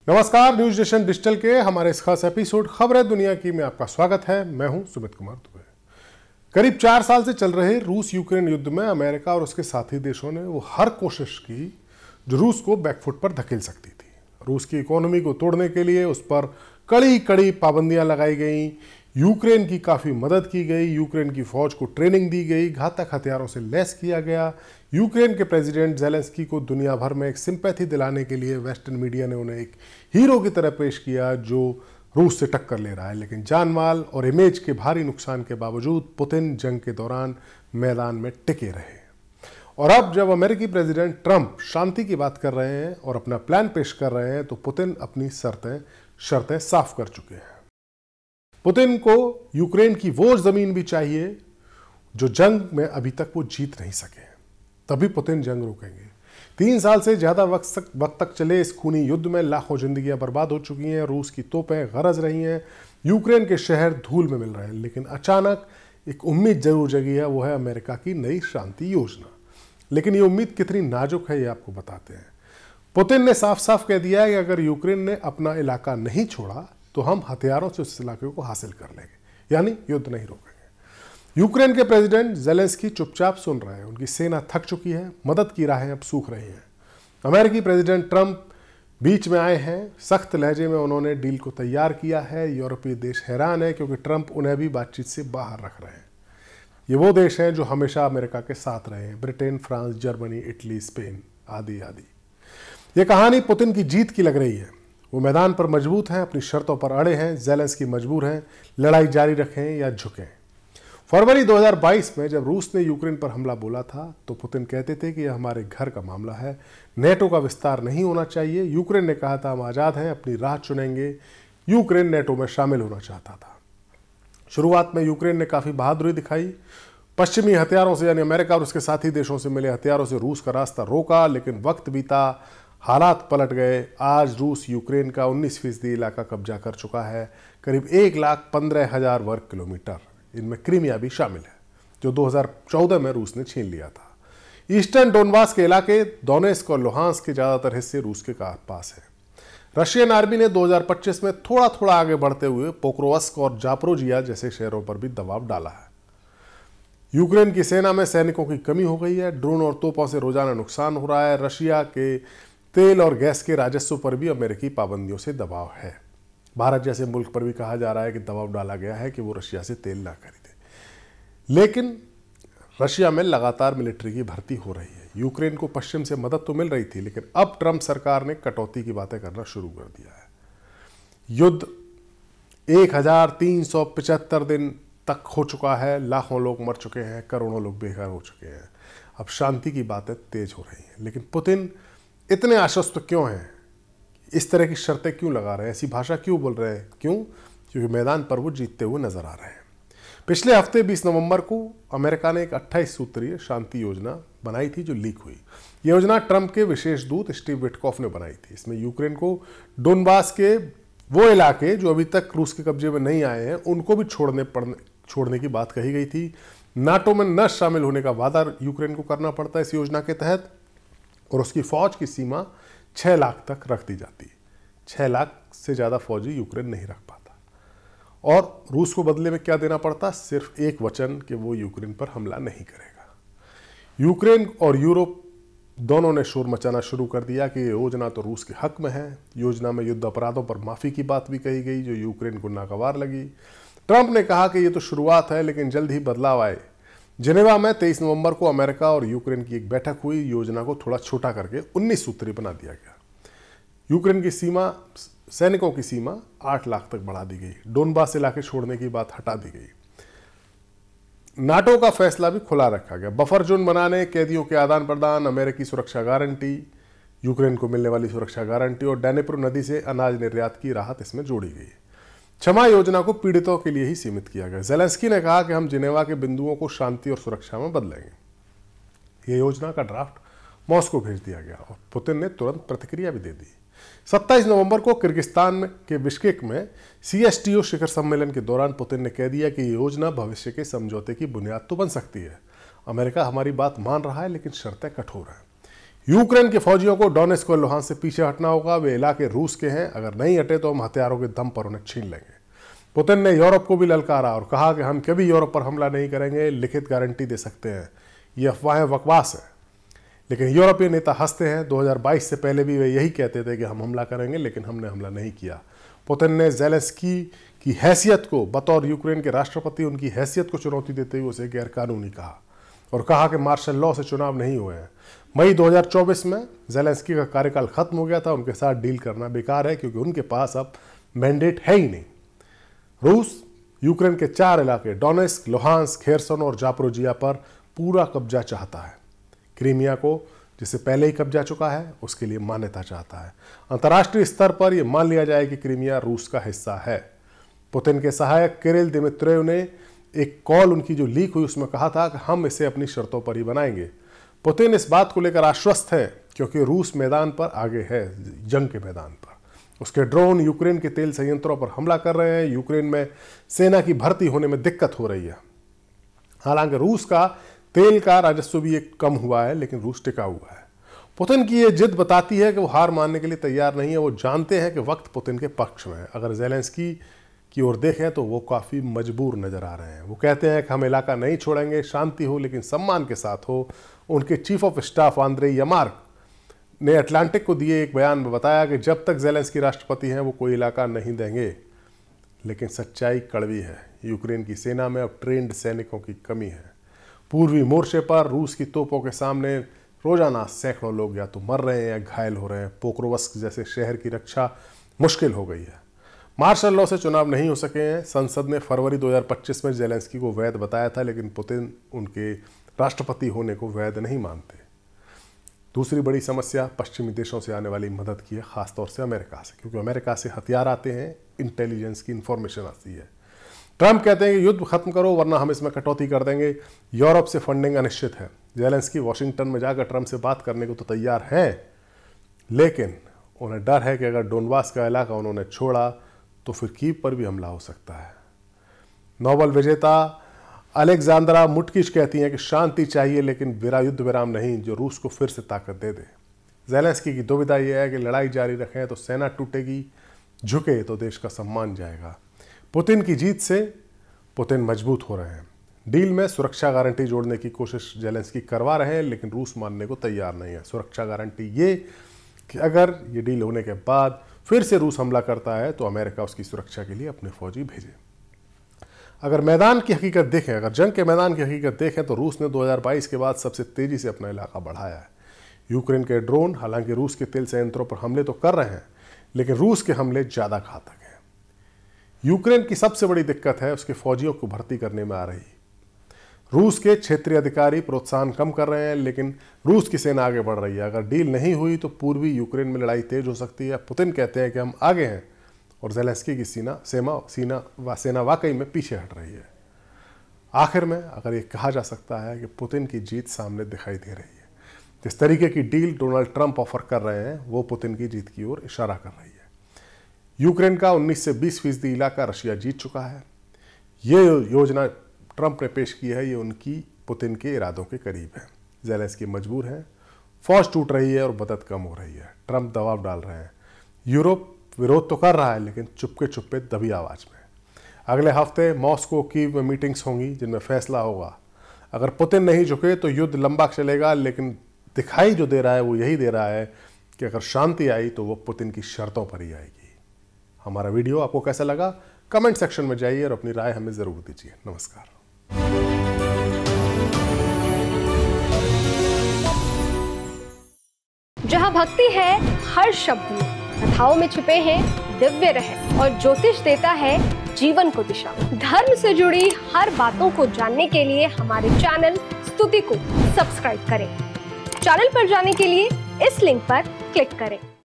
नमस्कार, news nation digital के हमारे इस खास एपिसोड खबरें दुनिया की में आपका स्वागत है। मैं हूं सुमित कुमार दुबे। करीब 4 साल से चल रहे रूस यूक्रेन युद्ध में अमेरिका और उसके साथी देशों ने वो हर कोशिश की जो रूस को बैकफुट पर धकेल सकती थी। रूस की इकोनॉमी को तोड़ने के लिए उस पर कड़ी कड़ी पाबंदियां लगाई गई, यूक्रेन की काफ़ी मदद की गई, यूक्रेन की फौज को ट्रेनिंग दी गई, घातक हथियारों से लैस किया गया। यूक्रेन के प्रेसिडेंट ज़ेलेंस्की को दुनिया भर में एक सिंपैथी दिलाने के लिए वेस्टर्न मीडिया ने उन्हें एक हीरो की तरह पेश किया जो रूस से टक्कर ले रहा है। लेकिन जान माल और इमेज के भारी नुकसान के बावजूद पुतिन जंग के दौरान मैदान में टिके रहे। और अब जब अमेरिकी प्रेसिडेंट ट्रंप शांति की बात कर रहे हैं और अपना प्लान पेश कर रहे हैं तो पुतिन अपनी शर्तें साफ कर चुके हैं। पुतिन को यूक्रेन की वो जमीन भी चाहिए जो जंग में अभी तक वो जीत नहीं सके, तभी पुतिन जंग रोकेंगे। 3 साल से ज्यादा वक्त तक चले इस खूनी युद्ध में लाखों जिंदगियां बर्बाद हो चुकी हैं, रूस की तोपें गरज रही हैं, यूक्रेन के शहर धूल में मिल रहे हैं। लेकिन अचानक एक उम्मीद जरूर जगी है, वो है अमेरिका की नई शांति योजना। लेकिन ये उम्मीद कितनी नाजुक है ये आपको बताते हैं। पुतिन ने साफ साफ कह दिया है कि अगर यूक्रेन ने अपना इलाका नहीं छोड़ा तो हम हथियारों से उस इलाके को हासिल कर लेंगे, यानी युद्ध नहीं रोकेंगे। यूक्रेन के प्रेसिडेंट ज़ेलेंस्की चुपचाप सुन रहे हैं, उनकी सेना थक चुकी है, मदद की राहें अब सूख रही हैं। अमेरिकी प्रेसिडेंट ट्रंप बीच में आए हैं, सख्त लहजे में उन्होंने डील को तैयार किया है। यूरोपीय देश हैरान है क्योंकि ट्रंप उन्हें भी बातचीत से बाहर रख रहे हैं। ये वो देश हैं जो हमेशा अमेरिका के साथ रहे हैं, Britain, France, Germany, Italy, Spain आदि आदि। ये कहानी पुतिन की जीत की लग रही है। वो मैदान पर मजबूत हैं, अपनी शर्तों पर अड़े हैं। ज़ेलेंस्की मजबूर हैं, लड़ाई जारी रखें या झुकें। फरवरी 2022 में जब रूस ने यूक्रेन पर हमला बोला था तो पुतिन कहते थे कि यह हमारे घर का मामला है, नेटो का विस्तार नहीं होना चाहिए। यूक्रेन ने कहा था हम आज़ाद हैं, अपनी राह चुनेंगे। यूक्रेन नेटो में शामिल होना चाहता था। शुरुआत में यूक्रेन ने काफ़ी बहादुरी दिखाई, पश्चिमी हथियारों से यानी अमेरिका और उसके साथी देशों से मिले हथियारों से रूस का रास्ता रोका। लेकिन वक्त बीता, हालात पलट गए। आज रूस यूक्रेन का 19% इलाका कब्जा कर चुका है, करीब 1,15,000 वर्ग किलोमीटर। इनमें क्रीमिया भी शामिल है जो 2014 में रूस ने छीन लिया था। ईस्टर्न डोनबास के इलाके, दोनेत्स्क और लुहांस्क के ज़्यादातर हिस्से रूस के पास है। रशियन आर्मी ने 2025 में थोड़ा थोड़ा आगे बढ़ते हुए पोक्रोवस्क और जापोरोजिया जैसे शहरों पर भी दबाव डाला है। यूक्रेन की सेना में सैनिकों की कमी हो गई है, ड्रोन और तोपों से रोजाना नुकसान हो रहा है। रशिया के तेल और गैस के राजस्व पर भी अमेरिकी पाबंदियों से दबाव है। भारत जैसे मुल्क पर भी कहा जा रहा है कि दबाव डाला गया है कि वो रशिया से तेल ना खरीदे। लेकिन रशिया में लगातार मिलिट्री की भर्ती हो रही है। यूक्रेन को पश्चिम से मदद तो मिल रही थी, लेकिन अब ट्रंप सरकार ने कटौती की बातें करना शुरू कर दिया है। युद्ध 1375 दिन तक हो चुका है, लाखों लोग मर चुके हैं, करोड़ों लोग बेघर हो चुके हैं। अब शांति की बातें तेज हो रही हैं। लेकिन पुतिन इतने आश्वस्त क्यों हैं? इस तरह की शर्तें क्यों लगा रहे हैं? ऐसी भाषा क्यों बोल रहे हैं? क्यों? क्योंकि मैदान पर वो जीतते हुए नजर आ रहे हैं। पिछले हफ्ते 20 नवंबर को अमेरिका ने एक 28 सूत्रीय शांति योजना बनाई थी जो लीक हुई। ये योजना ट्रंप के विशेष दूत स्टीव विटकॉफ ने बनाई थी। इसमें यूक्रेन को डोनबास के वो इलाके जो अभी तक रूस के कब्जे में नहीं आए हैं उनको भी छोड़ने की बात कही गई थी। नाटो में न शामिल होने का वादा यूक्रेन को करना पड़ता है इस योजना के तहत, और उसकी फौज की सीमा 6 लाख तक रख दी जाती। 6 लाख से ज़्यादा फौजी यूक्रेन नहीं रख पाता। और रूस को बदले में क्या देना पड़ता? सिर्फ एक वचन कि वो यूक्रेन पर हमला नहीं करेगा। यूक्रेन और यूरोप दोनों ने शोर मचाना शुरू कर दिया कि ये योजना तो रूस के हक में है। योजना में युद्ध अपराधों पर माफ़ी की बात भी कही गई जो यूक्रेन को नागवार लगी। ट्रंप ने कहा कि ये तो शुरुआत है, लेकिन जल्द ही बदलाव आए। जिनेवा में 23 नवंबर को अमेरिका और यूक्रेन की एक बैठक हुई। योजना को थोड़ा छोटा करके 19 सूत्री बना दिया गया। यूक्रेन की सीमा, सैनिकों की सीमा 8 लाख तक बढ़ा दी गई। डोनबास इलाके छोड़ने की बात हटा दी गई। नाटो का फैसला भी खुला रखा गया। बफर जोन बनाने, कैदियों के आदान प्रदान, अमेरिकी सुरक्षा गारंटी, यूक्रेन को मिलने वाली सुरक्षा गारंटी और डैनेप्रो नदी से अनाज निर्यात की राहत इसमें जोड़ी गई। क्षमा योजना को पीड़ितों के लिए ही सीमित किया गया। ज़ेलेंस्की ने कहा कि हम जिनेवा के बिंदुओं को शांति और सुरक्षा में बदलेंगे। ये योजना का ड्राफ्ट मॉस्को भेज दिया गया और पुतिन ने तुरंत प्रतिक्रिया भी दे दी। 27 नवंबर को किर्गिस्तान के बिश्केक में CSTO शिखर सम्मेलन के दौरान पुतिन ने कह दिया कि ये योजना भविष्य के समझौते की बुनियाद तो बन सकती है। अमेरिका हमारी बात मान रहा है, लेकिन शर्तें कठोर हैं। यूक्रेन के फौजियों को डोनेट्स्क और लुहांस्क से पीछे हटना होगा। वे इलाके रूस के हैं, अगर नहीं हटे तो हम हथियारों के दम पर उन्हें छीन लेंगे। पुतिन ने यूरोप को भी ललकारा और कहा कि हम कभी यूरोप पर हमला नहीं करेंगे, लिखित गारंटी दे सकते हैं। ये अफवाहें बकवास है। लेकिन यूरोपीय नेता हंसते हैं। 2022 से पहले भी वे यही कहते थे कि हम हमला करेंगे, लेकिन हमने हमला नहीं किया। पुतिन ने ज़ेलेंस्की की हैसियत को, बतौर यूक्रेन के राष्ट्रपति उनकी हैसियत को चुनौती देते हुए उसे गैरकानूनी कहा और कहा कि मार्शल लॉ से चुनाव नहीं हुए हैं। मई 2024 में ज़ेलेंस्की का कार्यकाल खत्म हो गया था। उनके साथ डील करना बेकार है क्योंकि उनके पास अब मैंडेट है ही नहीं। रूस यूक्रेन के 4 इलाके डोनेट्स्क, लुहांस्क, खेरसन और जापोरिजिया पर पूरा कब्जा चाहता है। क्रीमिया को, जिसे पहले ही कब्जा चुका है, उसके लिए मान्यता चाहता है। अंतर्राष्ट्रीय स्तर पर यह मान लिया जाए कि क्रीमिया रूस का हिस्सा है। पुतिन के सहायक किरिल दिमित्रेव ने एक कॉल उनकी जो लीक हुई उसमें कहा था कि हम इसे अपनी शर्तों पर ही बनाएंगे। पुतिन इस बात को लेकर आश्वस्त है क्योंकि रूस मैदान पर आगे है, जंग के मैदान पर। उसके ड्रोन यूक्रेन के तेल संयंत्रों पर हमला कर रहे हैं। यूक्रेन में सेना की भर्ती होने में दिक्कत हो रही है। हालांकि रूस का तेल का राजस्व भी एक कम हुआ है, लेकिन रूस टिका हुआ है। पुतिन की यह जिद बताती है कि वो हार मानने के लिए तैयार नहीं है। वो जानते हैं कि वक्त पुतिन के पक्ष में है। अगर ज़ेलेंस्की की ओर देखें तो वो काफ़ी मजबूर नजर आ रहे हैं। वो कहते हैं कि हम इलाका नहीं छोड़ेंगे, शांति हो लेकिन सम्मान के साथ हो। उनके चीफ ऑफ स्टाफ आंद्रे यमार्क ने अटलांटिक को दिए एक बयान में बताया कि जब तक ज़ेलेंस्की राष्ट्रपति हैं वो कोई इलाका नहीं देंगे। लेकिन सच्चाई कड़वी है। यूक्रेन की सेना में अब ट्रेंड सैनिकों की कमी है। पूर्वी मोर्चे पर रूस की तोपों के सामने रोजाना सैकड़ों लोग या तो मर रहे हैं या घायल हो रहे हैं। पोक्रोवस्क जैसे शहर की रक्षा मुश्किल हो गई है। मार्शल लॉ से चुनाव नहीं हो सके हैं। संसद ने फरवरी 2025 में ज़ेलेंस्की को वैध बताया था, लेकिन पुतिन उनके राष्ट्रपति होने को वैध नहीं मानते। दूसरी बड़ी समस्या पश्चिमी देशों से आने वाली मदद की है, खासतौर से अमेरिका से, क्योंकि अमेरिका से हथियार आते हैं, इंटेलिजेंस की इंफॉर्मेशन आती है। ट्रंप कहते हैं कि युद्ध खत्म करो वरना हम इसमें कटौती कर देंगे। यूरोप से फंडिंग अनिश्चित है। ज़ेलेंस्की वॉशिंगटन में जाकर ट्रंप से बात करने को तो तैयार हैं, लेकिन उन्हें डर है कि अगर डोनबास का इलाका उन्होंने छोड़ा तो फिर कीव पर भी हमला हो सकता है। नोबेल विजेता अलेक्जेंड्रा मुटकिश कहती हैं कि शांति चाहिए लेकिन युद्ध विराम नहीं, जो रूस को फिर से ताकत दे दे। ज़ेलेंस्की की दुविधा यह है कि लड़ाई जारी रखें तो सेना टूटेगी, झुके तो देश का सम्मान जाएगा। पुतिन की जीत से पुतिन मजबूत हो रहे हैं। डील में सुरक्षा गारंटी जोड़ने की कोशिश ज़ेलेंस्की करवा रहे हैं, लेकिन रूस मानने को तैयार नहीं है। सुरक्षा गारंटी ये कि अगर ये डील होने के बाद फिर से रूस हमला करता है तो अमेरिका उसकी सुरक्षा के लिए अपने फौजी भेजे। अगर मैदान की हकीकत देखें, अगर जंग के मैदान की हकीकत देखें तो रूस ने 2022 के बाद सबसे तेजी से अपना इलाका बढ़ाया है। यूक्रेन के ड्रोन हालांकि रूस के तेल संयंत्रों पर हमले तो कर रहे हैं, लेकिन रूस के हमले ज़्यादा घातक हैं। यूक्रेन की सबसे बड़ी दिक्कत है उसके फौजियों को भर्ती करने में आ रही। रूस के क्षेत्रीय अधिकारी प्रोत्साहन कम कर रहे हैं, लेकिन रूस की सेना आगे बढ़ रही है। अगर डील नहीं हुई तो पूर्वी यूक्रेन में लड़ाई तेज हो सकती है। पुतिन कहते हैं कि हम आगे हैं और ज़ेलेंस्की की सेना वाकई में पीछे हट रही है। आखिर में अगर ये कहा जा सकता है कि पुतिन की जीत सामने दिखाई दे रही है। जिस तरीके की डील डोनाल्ड ट्रंप ऑफर कर रहे हैं वो पुतिन की जीत की ओर इशारा कर रही है। यूक्रेन का 19 से 20% इलाका रशिया जीत चुका है। ये योजना ट्रंप ने पेश की है, ये उनकी पुतिन के इरादों के करीब है। ज़ेलेंस्की मजबूर हैं, फौज टूट रही है और मदद कम हो रही है। ट्रंप दबाव डाल रहे हैं। यूरोप विरोध तो कर रहा है, लेकिन चुपके चुपके दबी आवाज में। अगले हफ्ते मॉस्को कीव में मीटिंग्स होंगी जिनमें फैसला होगा। अगर पुतिन नहीं झुके तो युद्ध लंबा चलेगा, लेकिन दिखाई जो दे रहा है वो यही दे रहा है कि अगर शांति आई तो वो पुतिन की शर्तों पर ही आएगी। हमारा वीडियो आपको कैसा लगा कमेंट सेक्शन में जाइए और अपनी राय हमें जरूर दीजिए। नमस्कार। जहाँ भक्ति है हर शब्द में, कथाओं में छुपे हैं दिव्य रहस्य और ज्योतिष देता है जीवन को दिशा। धर्म से जुड़ी हर बातों को जानने के लिए हमारे चैनल स्तुति को सब्सक्राइब करें। चैनल पर जाने के लिए इस लिंक पर क्लिक करें।